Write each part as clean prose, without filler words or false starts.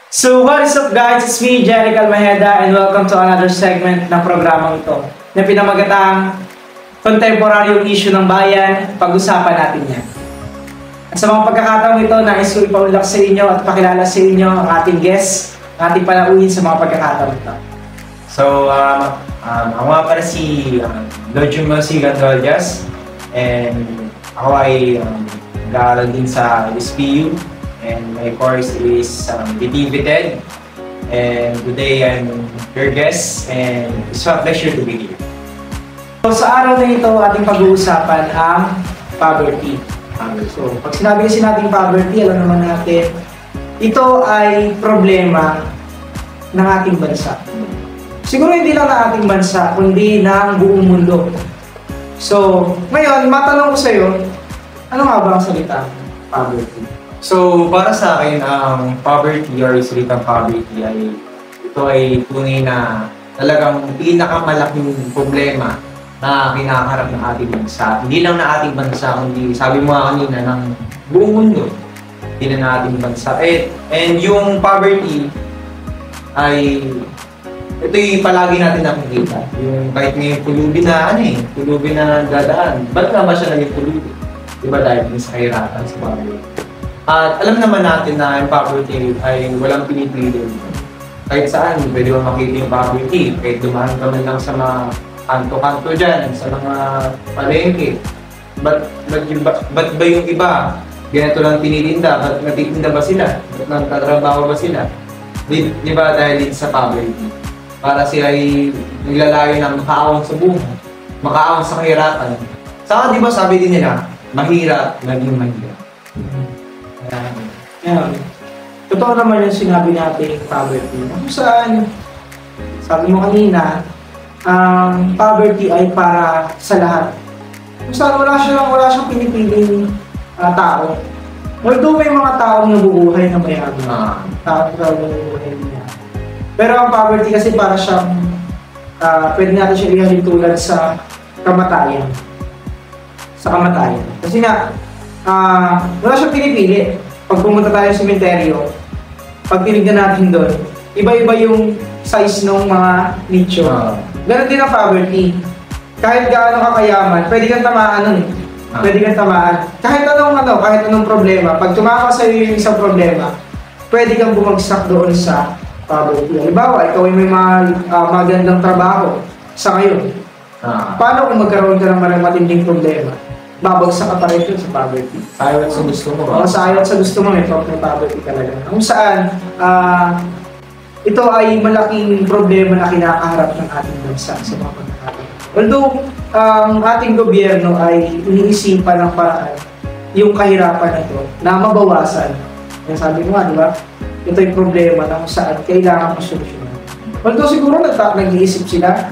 So what is up guys, it's me Jeric Almaheda and welcome to another segment ng programang ito na pinamagatang kontemporaryong issue ng bayan, pag-usapan natin yan. At sa mga pagkakataong ito, nais ko ipaunlak sa inyo at pakilala sa inyo ang ating guest, ang ating panauhin sa mga pagkakataong ito. So, ako nga pala si Lodjum Mercy Gandoljas and ako ay nag-aaral din sa SPU and my course is BTVTED and today I'm your guest and it's a pleasure to be here. So sa araw na ito, ating pag-uusapan ang poverty. So pag sinabi kasi natin poverty, alam naman natin, ito ay problema ng ating bansa. Siguro hindi lang ng ating bansa, kundi ng buong mundo. So, ngayon, matanong ko sa iyo, ano nga ba ang salita poverty? So, para sa akin, ang poverty or salitang poverty ay ito ay tunay na talagang pinakamalaking problema na kinakaharap ng ating bansa. Hindi lang na ating bansa, kundi sabi mo nga kanina ng buong mundo. Hindi na ating bansa. And yung poverty ay ito yung palagi natin nakikita. Yung kahit ngayon pulubi na pulubi na dadaan. Ba't nga ba siya naging pulubi? Diba dahil sa kahirapan sa poverty? At alam naman natin na yung poverty ay walang pinipili. Kahit saan, pwede mo makita yung poverty. Kahit dumaan ka man lang sa mga kanto-kanto dyan, sa mga palengke. Ba't ba yung iba? Ganito lang tinitinda. Ba't natitinda ba sila? Ba't nagtatrabaho ba sila? Di ba dahil din sa poverty? Para sila ay naglalayo ng makaawang sa buhay, makaawang sa kahirapan. Saka di ba sabi din nila, mahirap naging mahirap. Ngayon, totoo naman yung sinabi natin poverty. Kung saan, sabi mo kanina, ang poverty ay para sa lahat. Kung saan wala siyang pinipiling tao. Although may mga taong nabubuhay na mayaman, taong nabubuhay niya. Pero ang poverty kasi para siyang, pwede natin siya ihalin tulad sa kamatayan. Sa kamatayan. Kasi nga, wala siyang pinipili. Pag pumunta tayo sa sementeryo, pag tinignan natin doon, iba-iba yung size ng mga nicho. Ganon din ang poverty. Kahit gaano ka kayaman, pwede kang tamaan nun eh. Pwede kang tamaan. Kahit anong problema, pag tumama sa iyo yung isang problema, pwede kang bumagsak doon sa poverty. Halimbawa, ikaw ay may magandang trabaho sa ngayon. Paano kung magkaroon ka ng matinding problema? Babagsak ka pa rin sa poverty. Sayot sa gusto mo ba? Sayot sa gusto mo, may poverty talaga. Kung saan, ito ay malaking problema na kinakaharap ng ating bansa sa mga pagkakataon. Although, ang ating gobyerno ay iniisipan ng paraan yung kahirapan na ito na mabawasan. Kaya sabi ko nga, di ba? Ito yung problema na kung saan kailangan masolusyonan. Although siguro nag-iisip sila,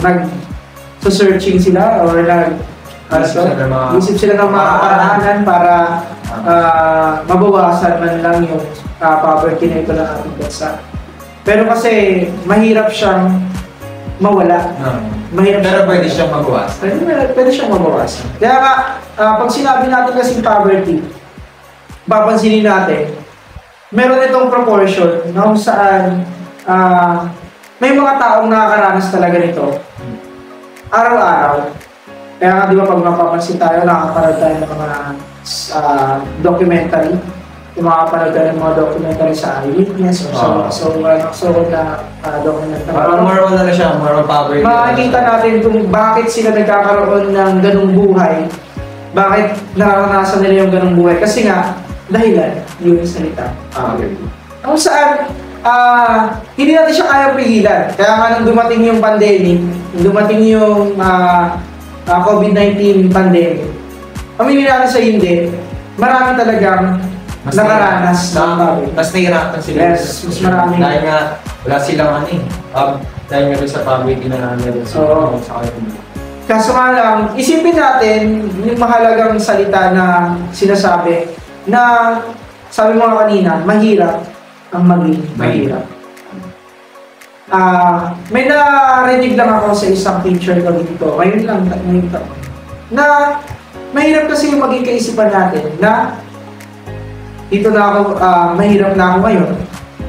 nag-searching sila or nag-isip sila ng mga paraanan para mabawasan man lang yung poverty na ito ng ating bansa. Pero kasi mahirap siyang mawala. Pero pwede siyang mabawasan. Pwede siyang mabawasan. Kaya nga, pag sinabi natin kasing poverty, papansinin natin, meron itong proportion na kung saan may mga taong nakakaranas talaga nito araw-araw. Kaya nga di ba pag mapapansin tayo, nakakapanood tayo ng mga documentary, makakapanood tayo ng mga documentary sa eyewitness or so na documentary. Parang more on na siya, more on poverty. Makikita natin kung bakit sila nagkakaroon ng ganung buhay, bakit nararanasan nila yung ganung buhay. Kasi nga, dahilan, yun yung salita. Kung saan, hindi natin siya kaya pigilan. Kaya nga nung dumating yung pandemic, dumating yung COVID-19 pandemic, aminin natin sa hindi, marami talagang nakaranas ng poverty. Mas nahirapan sila. Yes, mas marami. Dahil nga, wala silang dahil nga sa poverty na meron sa kanila. Kaso nga lang, isipin natin yung mahalagang salita na sinasabi na sabi mo nga kanina, mahirap ang maging mahirap. May narinig lang ako sa isang picture ko dito, ngayon lang, na mahirap kasi yung maging kaisipan natin na dito na ako, mahirap na ako ngayon,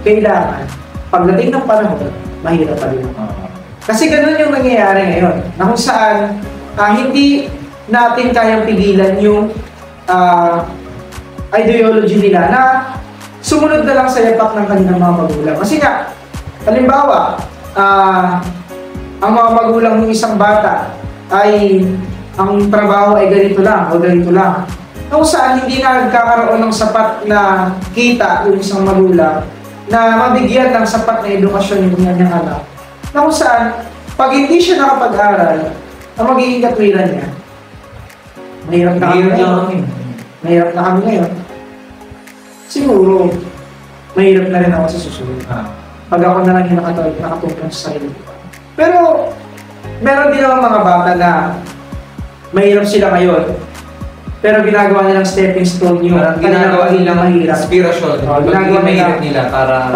kailangan, pagdating ng panahon, mahirap pa rin ako. Kasi ganun yung nangyayari ngayon, na kung saan hindi natin kayang pigilan yung ideology nila na sumunod na lang sa yapak ng kanilang mga magulang. Kasi nga, halimbawa, ang mga magulang ng isang bata ay ang trabaho ay ganito lang o ganito lang. Kung saan hindi na nagkakaroon ng sapat na kita yung isang magulang na mabigyan ng sapat na edukasyon yung kanyang anak. Na kung saan, pag hindi siya nakapag-aral, ang magiging katwiran niya, mahirap na kami ngayon. Mahirap na kami ngayon. Siguro, mahirap na rin ako sa susunod. Pag ako na lang yung nakatungkol sa sarili. Pero, meron din naman mga bata na mahirap sila ngayon. Pero ginagawa nilang stepping stone yung ginagawa nilang mahirap. Inspirasyon. Ginagawa mahirap nila para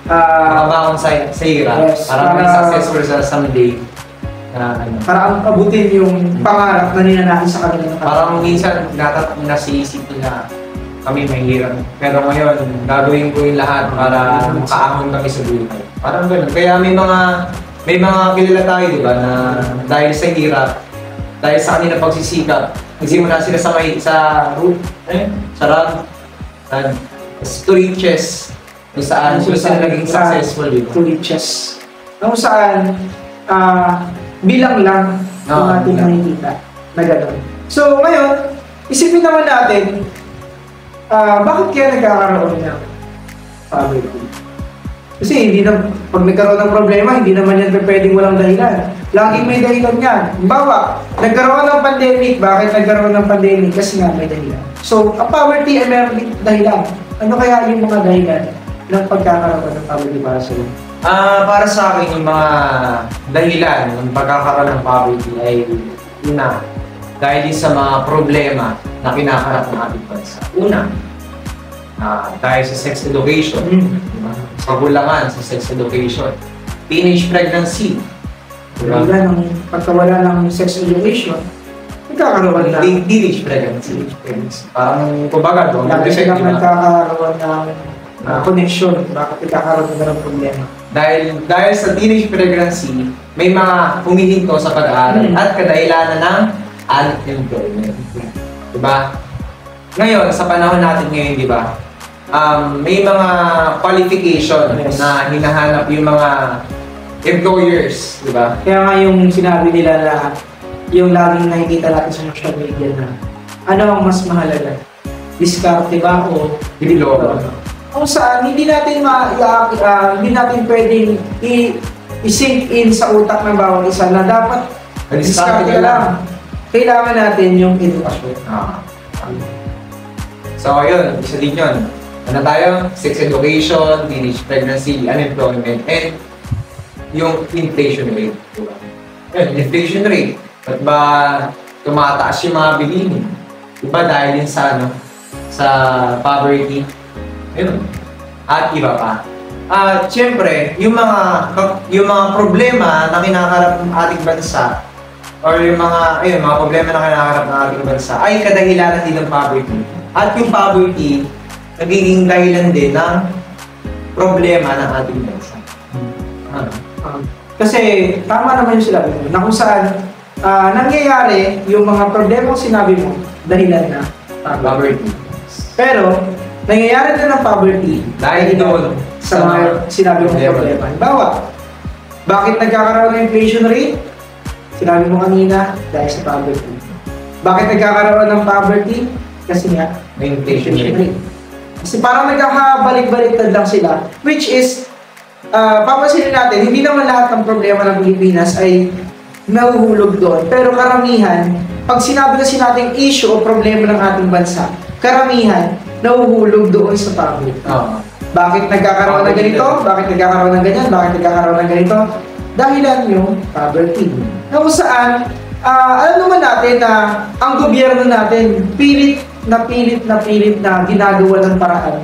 makabangon sa hirap. Yes, para may successful sa someday. Para abutin yung pangarap na ninanais sa kanila. Parang minsan nasiisip nila kami mahirap. Pero ngayon, gagawin ko yung lahat para makaahon kami sa buhay. Parang gano'n. Kaya may mga kilala tayo, di ba, na dahil sa hirap, dahil sa kanila pagsisikap, nagsimula sila to riches, kung saan sila naging successful, di ba? To riches. Kung saan, bilang lang ang ating nakikita na gano'n. So, ngayon, isipin naman natin, bakit kaya nagkakaroon ng poverty? Kasi pag nagkaroon ng problema, hindi naman yan pwedeng walang dahilan. Laging may dahilan yan. Bawa, nagkaroon ng pandemic. Bakit nagkaroon ng pandemic? Kasi nga may dahilan. So, ang poverty ay meron din dahilan. Ano kaya yung mga dahilan ng pagkakaroon ng poverty para sa iyo? Para sa akin, yung mga dahilan ng pagkakaroon ng poverty ay una, dahil sa mga problema na kinakaharap ng ating bansa. Una, dahil sa sex education, kakulangan sa sex education, teenage pregnancy. Diba? Pagkawala ng sex education, nagkakaroon na teenage pregnancy. Parang, kumbaga, doon. Lagi silang nagkakaroon ng connection. Bakit nagkakaroon ng problema? Dahil sa teenage pregnancy, may mga humihinto sa pag-aaral at kadahilanan ng unemployment. Diba? Ngayon, sa panahon natin ngayon, diba? May mga qualification na hinahanap yung mga employers, di ba? Kaya nga yung sinabi nila na yung laging nakikita natin sa social media na ano ang mas mahalaga? Diskarte ba o diploma? Kung saan hindi natin pwedeng i-sink in sa utak ng bawat isa na dapat diskarte lang. Kailangan natin yung edukasyon. So, yun. Isa din yun. Ano tayo? Sex education, teenage pregnancy, unemployment, and yung inflation rate. Diba? Yun, inflation rate. Ba't ba tumataas yung mga bilihin? Diba dahil din sa, sa poverty? Yun. At iba pa. At syempre, yung mga problema na kinakaharap ng ating bansa or yung mga problema na kinakaharap ng ating bansa ay kadahilanan din ng poverty. At yung poverty, nagiging dahilan din ng problema ng ating bansa. Kasi tama naman yung sinabi mo na kung saan nangyayari yung mga problema kung sinabi mo dahilan na poverty. Pero nangyayari din ng poverty dahil doon sa mga sinabi mong problema. Halimbawa, bakit nagkakaroon ng inflation rate? Sinabi mo kanina, dahil sa poverty. Bakit nagkakaroon ng poverty? Kasi nga, may inflation rate. Kasi parang nagkakabalik-baliktad lang sila. Which is, papansinin natin, hindi naman lahat ng problema ng Pilipinas ay nahuhulog doon. Pero karamihan, pag sinabi kasi natin issue o problema ng ating bansa, karamihan, nahuhulog doon sa poverty. Bakit nagkakaroon ng ganito? Bakit nagkakaroon ng ganyan? Bakit nagkakaroon ng ganito? Dahilan yung poverty. Na kung saan, alam naman natin na ang gobyerno natin pilit na ginagawa ng paraan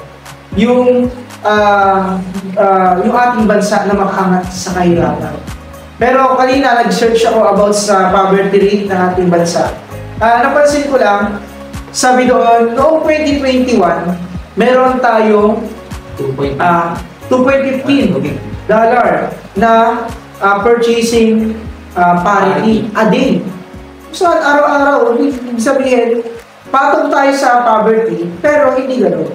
yung ating bansa na makaangat sa kahirapan. Pero kanina nag-search ako about sa poverty rate ng ating bansa. Napansin ko lang, sabi doon, noong 2021, meron tayong 2.15 dollar na purchasing parity a day. So, araw-araw, ibig sabihin, patong tayo sa poverty, pero hindi gano'n.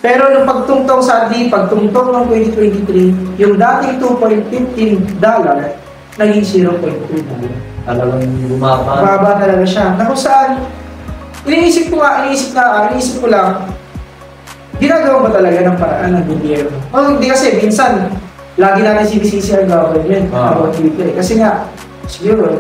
Pero nung pagtungtong pagtungtong ng 2023, yung dating 2.15 dollar, naging 0.2 dollar. Talagang bumaba. Baba talaga siya. Na kung saan, iniisip ko lang, ginagawa ba talaga ng paraan ng gobyerno? O hindi kasi, minsan, lagi natin sinisisi ang government about Twitter. Kasi nga, siguro,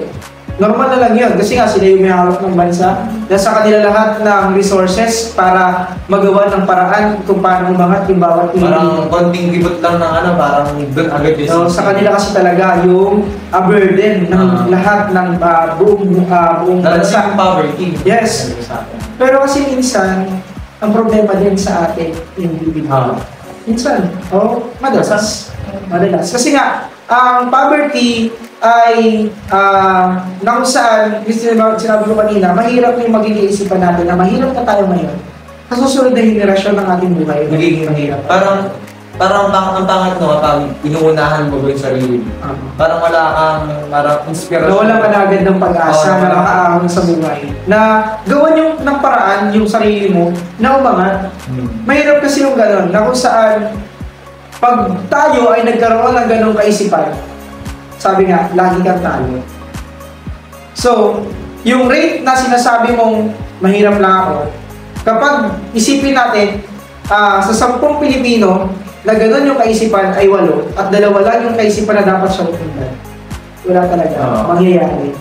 normal na lang yun. Kasi nga, sila yung may hawak ng bansa. Nasa kanila lahat ng resources para magawa ng paraan kung paano umangat yung bawat Parang konting gibot lang ng parang doon agad yung sa kanila kasi talaga yung burden ng lahat ng buong bansa. Poverty. Yes. Pero kasi minsan, ang problema din sa ating individual. Minsan, madalas. Kasi nga, ang poverty ay na kung saan, sinabi ko kanina, mahirap yung magiging isipan natin na mahirap na tayo ngayon. Sa susunod na henerasyon ng ating buhay, magiging mahirap. Parang ang pangat no, kapag inuunahan mo yung sarili. Parang wala kang inspirasyon. Wala ka na agad ng pag-asa na makaahon sa buhay. Na gawan yung ng paraan yung sarili mo na umangat. Mahirap kasi yung gano'n, na kung saan pag tayo ay nagkaroon ng ganong kaisipan, sabi nga, lagi kang talo. So, yung rate na sinasabi mong mahirap lang ako, kapag isipin natin, sa 10 Pilipino, na gano'n yung kaisipan ay 8, at 2 lang yung kaisipan na dapat siya upundan. Wala talaga. Mangyayari.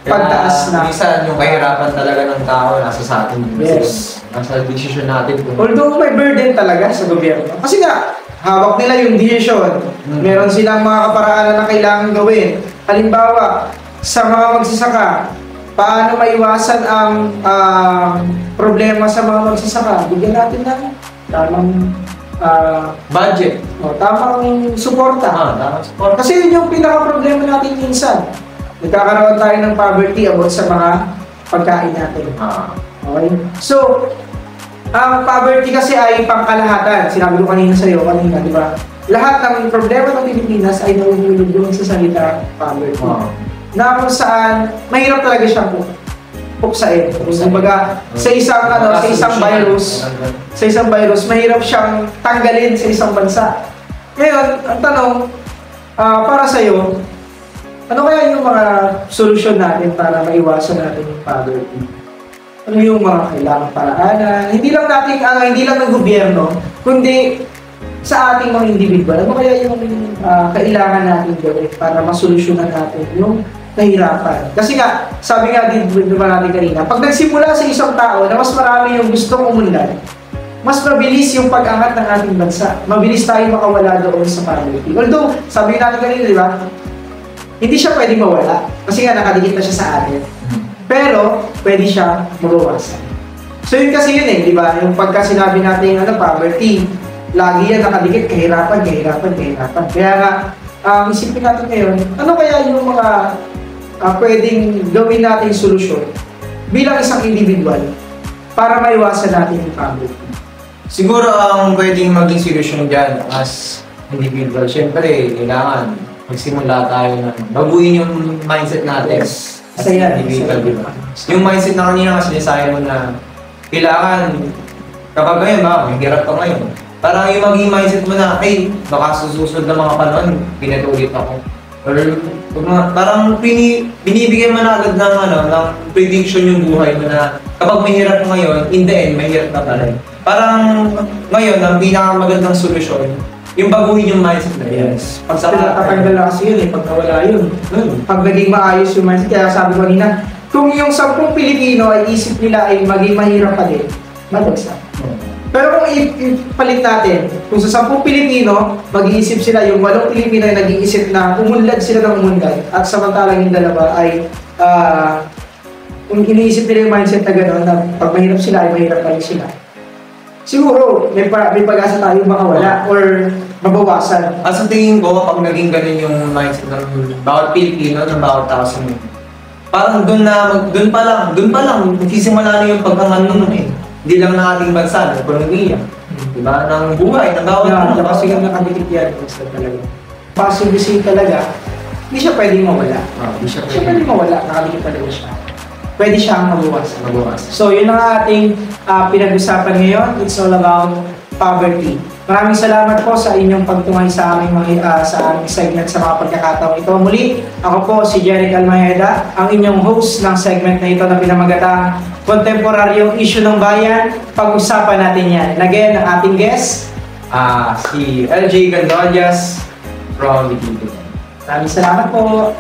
Pagtaas na. Minsan, yung kahirapan talaga ng tao nasa sa atin. Yes. Nasa decision natin. Although may burden talaga sa gobyerno. Kasi nga, hawak nila yung decision. Meron silang mga kaparaanan na kailangan gawin. Halimbawa, sa mga magsasaka, paano maiwasan ang problema sa mga magsasaka? Bigyan natin ng tamang budget. Tamang suporta. Tamang suporta. Kasi yun yung pinaka-problema natin minsan. Nagkakaroon tayo ng poverty about sa mga pagkain natin. Okay? So, ang poverty kasi ay pangkalahatan. Sinabi ko kanina di ba? Lahat ng problema ng Pilipinas ay nauulog doon sa salita poverty. Na kung saan, mahirap talaga siyang puksain. Kumbaga, sa isang virus, mahirap siyang tanggalin sa isang bansa. Ngayon, ang tanong, para sa'yo, ano kaya yung mga solusyon natin para maiwasan natin yung poverty? Ano yung mga kailangang paraanan? Hindi lang ng gobyerno, kundi sa ating mga individual. Ano kaya yung kailangan natin gawin para masolusyonan natin yung nahirapan? Kasi nga, sabi nga din natin kanina, pag nagsimula sa isang tao na mas marami yung gustong umunlad, mas mabilis yung pag-angat ng ating bansa. Mabilis tayo makawala doon sa poverty. Although, sabi natin kanina, di ba? Hindi siya pwedeng mawala. Kasi nga, nakadikit na siya sa atin. Pero, pwede siya mabawasan. So, yun kasi yun di ba? Yung pagka sinabi natin poverty, lagi yan nakadikit, kahirapan. Kaya nga, isipin natin ngayon, ano kaya yung mga pwedeng gawin natin solusyon bilang isang individual para maiwasan natin yung poverty? Siguro ang pwedeng maging solusyon dyan as individual, syempre, kailangan magsimula tayo na baguhin yung mindset natin. Yes. Individual, diba? Yung mindset na kanina kasi sinasabi mo na kailangan kapag ngayon may hirap ka ngayon. Parang yung maging mindset mo na, baka susunod na mga panahon, pinatulit ako. Or parang binibigyan mo na agad ng prediction yung buhay mo na kapag may hirap mo ngayon, in the end, may hirap na tayo. Parang ngayon, ang pinakamagandang solusyon, yung baguhin yung mindset na yan. Pag tatanggal na kasi yun pag nawala yun. Pag naging maayos yung mindset, kaya sabi ko kanina, kung yung 10 Pilipino ay isip nila ay maging mahirap pa din, madagsa. Pero kung ipalit natin, kung sa 10 Pilipino, mag-iisip sila, yung 8 Pilipino ay nag-iisip na umunlad sila ng umunlad, at samantalang yung dalawa ay kung iniisip nila yung mindset na gano'n, na pag mahirap sila ay mahirap pa rin sila. Siguro, may pag-asa tayo makawala or mabawasan. Sa tingin ko, pag naging ganun yung mindset ng bawat Pilipino, ng bawat tao sa mundo, parang doon pa lang, magsisimula na yung pagkangano nun eh. Hindi lang ng ating bansa, ng ekonomiya. Diba? Ng buhay, ng bawat Yeah, kasi nga nakadikit yan basta talaga. Possibility talaga, hindi siya pwedeng mawala. Hindi siya Siya pwedeng mawala, nakadikit talaga siya. Pwede siyang mabawasan. mabawas. So, yun ang ating pinag-usapan ngayon. It's all about poverty. Maraming salamat po sa inyong pagtungay sa aming segment sa mga pagkakataong ito. Muli, ako po si Jeric Almayeda, ang inyong host ng segment na ito na pinamagatang Kontemporaryong Issue ng Bayan. Pag-usapan natin yan. And again, ang ating guest, Si LJ Gandollas from Liquid. maraming salamat po.